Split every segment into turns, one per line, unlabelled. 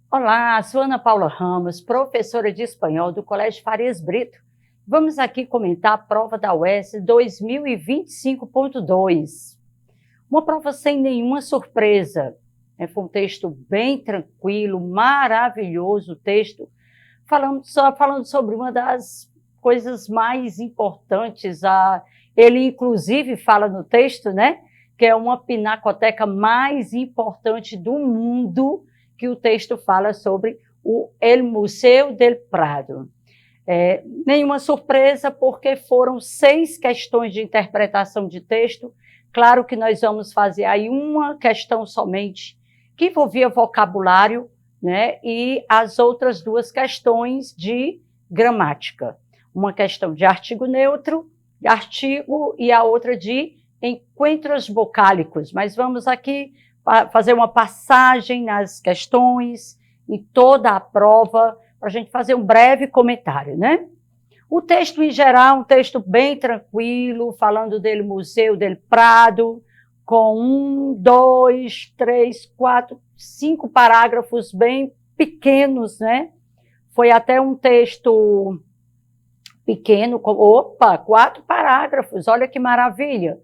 Olá, sou Ana Paula Ramos, professora de espanhol do Colégio Farias Brito. Vamos aqui comentar a prova da UES 2025.2. Uma prova sem nenhuma surpresa. Foi um texto bem tranquilo, maravilhoso texto, falando sobre uma das coisas mais importantes. Ele, inclusive, fala no texto, né, que é uma pinacoteca mais importante do mundo, que o texto fala sobre o El Museu del Prado. Nenhuma surpresa, porque foram 6 questões de interpretação de texto. Claro que nós vamos fazer aí uma questão somente, que envolvia vocabulário, né, e as outras 2 questões de gramática. Uma questão de artigo neutro, de artigo, e a outra de encontros vocálicos. Mas vamos aqui fazer uma passagem nas questões e toda a prova, para a gente fazer um breve comentário, né? O texto, em geral, um texto bem tranquilo, falando dele Museu del Prado, com 1, 2, 3, 4, 5 parágrafos bem pequenos, né? Foi até um texto pequeno, 4 parágrafos, olha que maravilha.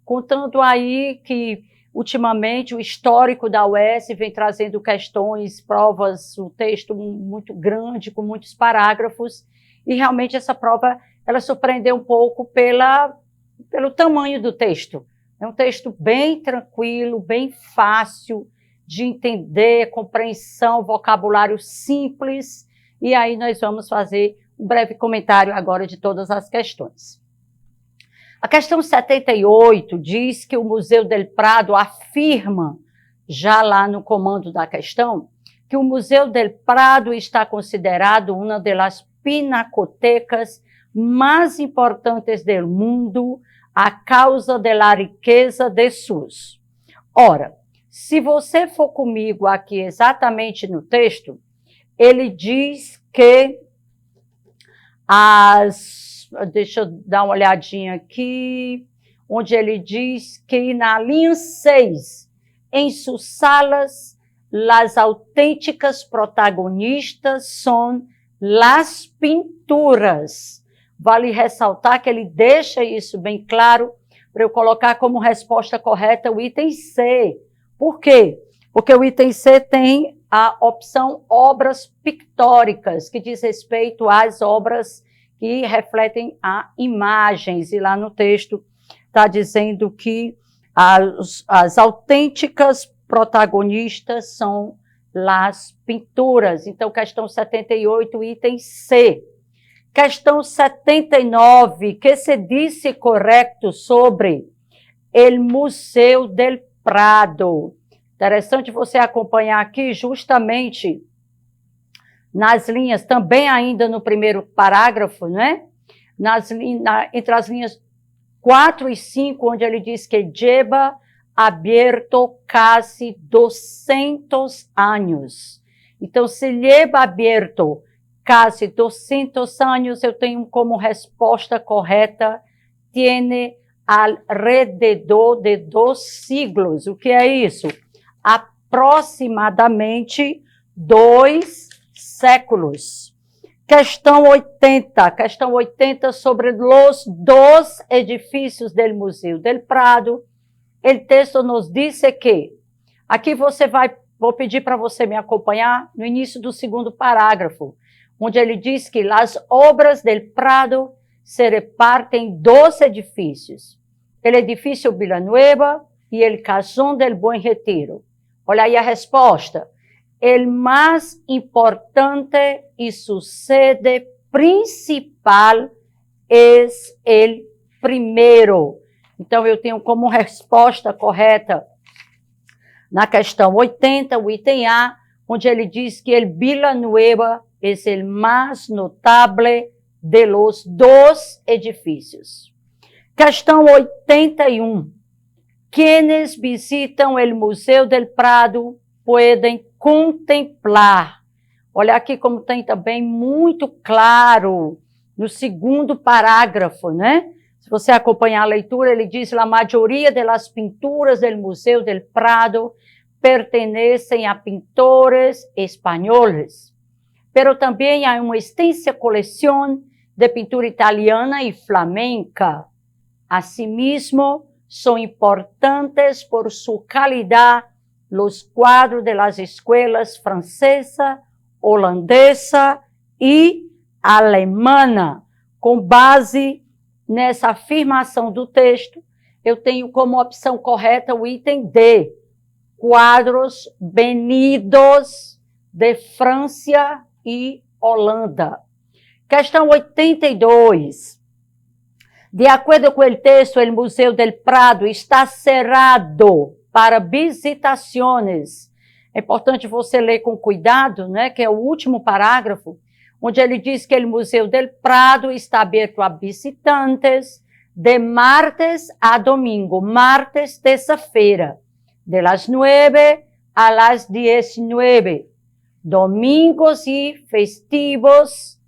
Contando aí que, ultimamente, o histórico da UES vem trazendo questões, provas, um texto muito grande, com muitos parágrafos, e realmente essa prova, ela surpreendeu um pouco pelo tamanho do texto. É um texto bem tranquilo, bem fácil de entender, compreensão, vocabulário simples, e aí nós vamos fazer um breve comentário agora de todas as questões. A questão 78 diz que o Museu del Prado afirma, já lá no comando da questão, que o Museu del Prado está considerado uma das pinacotecas mais importantes do mundo a causa da riqueza de SUS. Ora, se você for comigo aqui exatamente no texto, ele diz que deixa eu dar uma olhadinha aqui, onde ele diz que na linha 6, em suas salas, as autênticas protagonistas são as pinturas. Vale ressaltar que ele deixa isso bem claro, para eu colocar como resposta correta o item C. Por quê? Porque o item C tem a opção obras pictóricas, que diz respeito às obras que refletem a imagens, e lá no texto está dizendo que as autênticas protagonistas são as pinturas. Então, questão 78, item C. Questão 79, que se disse correto sobre o Museu del Prado. Interessante você acompanhar aqui justamente nas linhas, também ainda no primeiro parágrafo, né? Entre as linhas 4 e 5, onde ele diz que lleva abierto casi 200 anos. Então, se lleva abierto casi 200 anos, eu tenho como resposta correta, tiene alrededor de 2 siglos. O que é isso? Aproximadamente 2 séculos. Questão 80 sobre os 2 edifícios do Museu del Prado. O texto nos diz que, aqui vou pedir para você me acompanhar no início do segundo parágrafo, onde ele diz que as obras del Prado se repartem em 2 edifícios. O edifício Villanueva e o Casón del Buen Retiro. Olha aí a resposta. O mais importante e sua sede principal é o primeiro. Então, eu tenho como resposta correta, na questão 80, o item A, onde ele diz que o Villanueva é o mais notável de los 2 edifícios. Questão 81. Quienes visitam o Museu del Prado podem contemplar. Olha aqui como tem também muito claro no segundo parágrafo, né? Se você acompanhar a leitura, ele diz: a maioria das pinturas do Museu del Prado pertenecem a pintores espanhóis, pero também há uma extensa coleção de pintura italiana e flamenca. Asimismo, são importantes por sua qualidade os quadros das escolas francesa, holandesa e alemã. Com base nessa afirmação do texto, eu tenho como opção correta o item D, quadros venidos de França e Holanda. Questão 82. De acordo com o texto, o Museu del Prado está cerrado para visitações. É importante você ler com cuidado, né, que é o último parágrafo, onde ele diz que o Museu del Prado está aberto a visitantes de martes a domingo, martes, terça-feira, de las 9 a las 19, domingos e festivos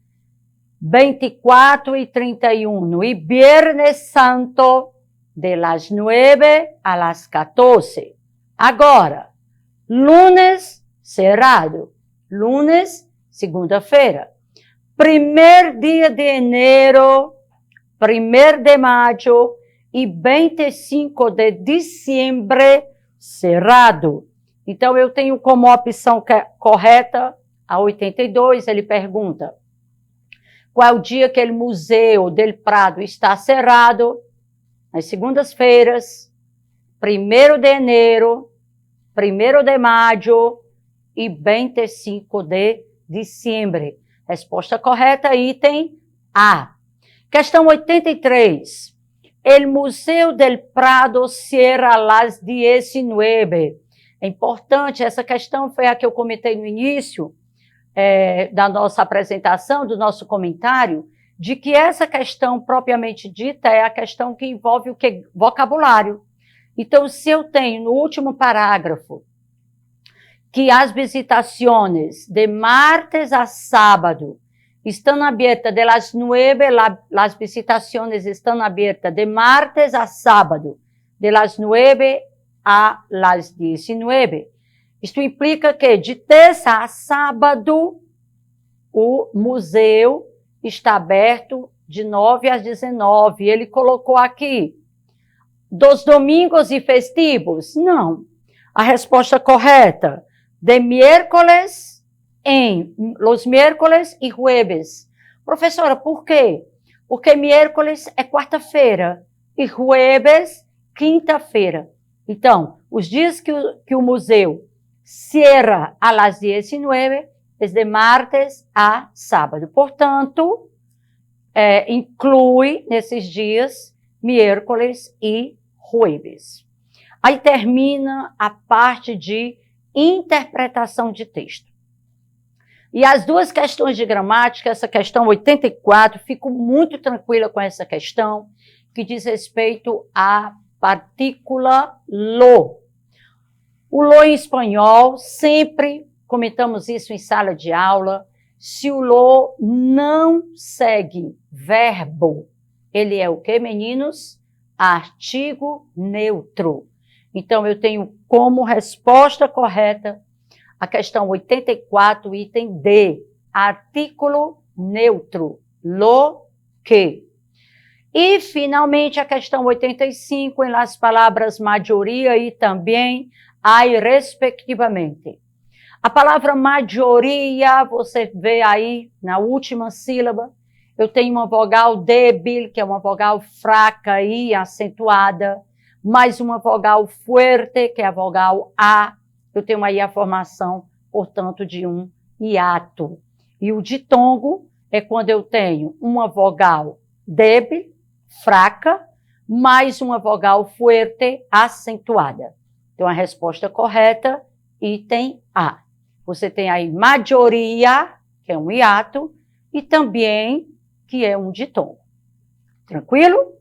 24 e 31, e Viernes Santo, de las 9 a las 14. Agora, lunes, cerrado. Lunes, segunda-feira. Primeiro dia de janeiro, 1º de maio e 25 de dezembro, cerrado. Então, eu tenho como opção correta a 82, ele pergunta qual é o dia que o Museu del Prado está cerrado? Nas segundas-feiras, 1º de janeiro, 1º de maio e 25 de dezembro. Resposta correta, item A. Questão 83. O Museu del Prado cierra às 19. É importante, essa questão foi a que eu comentei no início da nossa apresentação, do nosso comentário, de que essa questão propriamente dita é a questão que envolve o que? Vocabulário. Então, se eu tenho no último parágrafo que as visitações de martes a sábado estão abertas de las 9, as visitações estão abertas de martes a sábado, de las 9 a las 19. Isto implica que de terça a sábado o museu está aberto de 9 às 19. Ele colocou aqui dos domingos e festivos? Não. A resposta correta, de miércoles los miércoles e jueves. Professora, por quê? Porque miércoles é quarta-feira e jueves, quinta-feira. Então, os dias que o museu cierra a las 19, é de martes a sábado. Portanto, inclui nesses dias miércoles e jueves. Aí termina a parte de interpretação de texto. E as duas questões de gramática, essa questão 84, fico muito tranquila com essa questão, que diz respeito à partícula lo. O lo em espanhol, sempre comentamos isso em sala de aula, se o lo não segue verbo, ele é o quê, meninos? Artigo neutro. Então, eu tenho como resposta correta a questão 84, item D, artículo neutro, lo que. E, finalmente, a questão 85, em las palavras maioria e também ai, respectivamente. A palavra maioria, você vê aí na última sílaba, eu tenho uma vogal débil, que é uma vogal fraca e acentuada, mais uma vogal fuerte, que é a vogal A. Eu tenho aí a formação, portanto, de um hiato. E o ditongo é quando eu tenho uma vogal débil, fraca, mais uma vogal fuerte, acentuada. Então, a resposta correta, item A. Você tem aí maioria, que é um hiato, e também que é um ditongo. Tranquilo?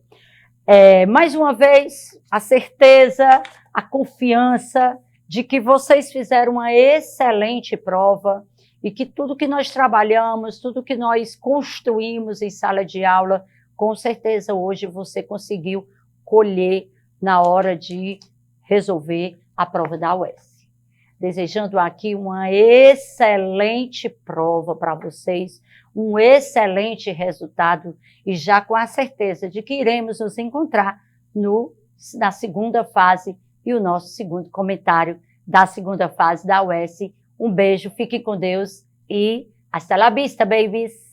Mais uma vez, a certeza, a confiança de que vocês fizeram uma excelente prova e que tudo que nós trabalhamos, tudo que nós construímos em sala de aula, com certeza hoje você conseguiu colher na hora de resolver a prova da UES. desejando aqui uma excelente prova para vocês, um excelente resultado e já com a certeza de que iremos nos encontrar na segunda fase e o nosso segundo comentário da segunda fase da UES. Um beijo, fiquem com Deus e hasta la vista, babies!